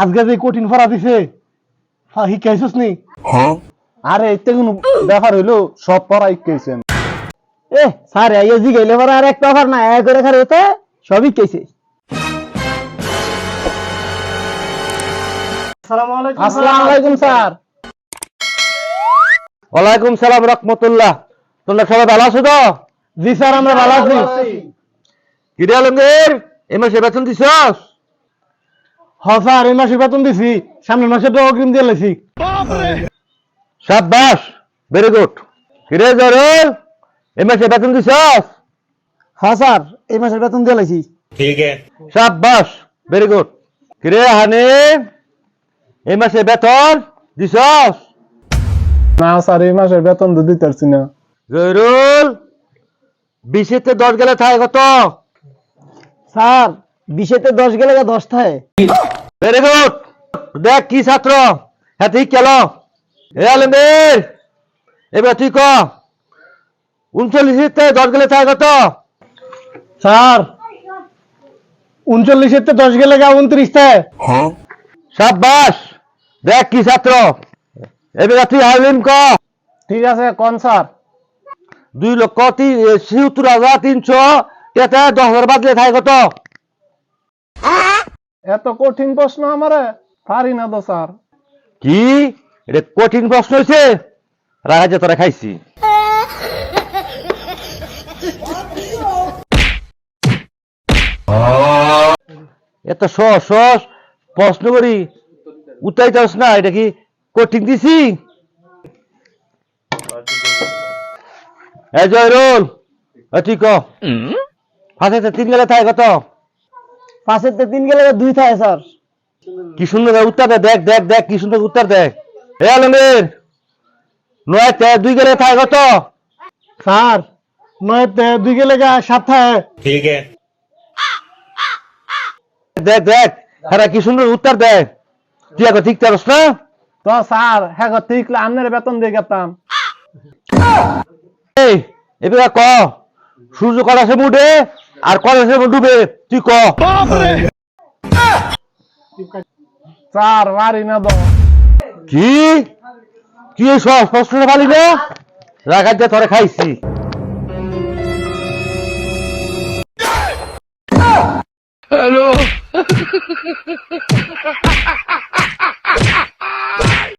আজকে যে কঠিন ফরা দিছে শিখাইছিস নি? আরে এতে কোনো ব্যাপার হইলো সব পড়া শিখাইছেন। এ স্যার এই জি গেলে পরে আর একটা অফার না এক করে খারে হতে সবই কেছে। আসসালামু আলাইকুম স্যার। ওয়ালাইকুম সালাম রাহমাতুল্লাহ। তোমরা সবাই ভালো আছো তো? জি স্যার আমরা ভালো আছি। কি রে আলমগীর, এই মাসে বেতন দিছস? হ স্যার এই মাসে বেতন দিছি, সামনের মাসে তো অগ্রিম দিয়ে লাইছি। শাবাশ, ভেরি গুড। কি রে জরুল, এই মাসে বেতন দিছস? হ্যাঁ স্যার এই মাসের বেতন দিয়ে লাইছি। শাবাশ, ভেরি গুড। কি রে হানি, এই মাসে বেতন দিছস? না স্যার এই মাসের বেতন তো দিতে পারছি না। জরুল, 20-তে 10 গেলে থাকে কত? স্যার 20-তে 10 গেলে 10 থাকে। Very good. দেখ কি ছাত্র, হ্যাঁ ঠিক কেন? এ আলমগীর, এবার তুই ক 39-তে 10 গেলে থাকে কত? স্যার 39-তে 10 গেলে 29 থাকে। শাবাশ, দেখ কি ছাত্র। এবার তুই হালিম ক ঠিক আছে কোন স্যার? 2,76,300 এতে 10,000 বাদলে থাকে কত? এত কঠিন প্রশ্ন আমারে পারি না তো স্যার। কি এটা কঠিন প্রশ্ন হয়েছে? রাখা যে তোরা খাইছি। এত সহজ সহজ প্রশ্ন করি উত্তর চাস না, এটা কি কঠিন দিছি? এই জয়রুল, ঠিক 5-তে 3 গেলে থাকে কত? 5-তে 3 গেলে 2 থাকে স্যার। কি সুন্দর উত্তর দেয়, দেখ দেখ দেখ কি সুন্দর উত্তর দেয়। এ আলমগীর, 9-তে 2 গেলে থাকে কত? স্যার 9-তে 2 গেলে 7 থাকে। দেখ দেখ হ্যাঁ কি সুন্দর উত্তর দেয়। তুই এখন ঠিক চাস না? তো স্যার হ্যাঁ ঠিক আপনার বেতন দিয়ে গেতাম। এই এবার ক সূর্য কটা সময় উঠে আর কটা সময় ডুবে, তুই ক। স্যার পারি না তো। কি কি সব প্রশ্নটা পালি না? রাখা যে তোরে খাইছি। হ্যালো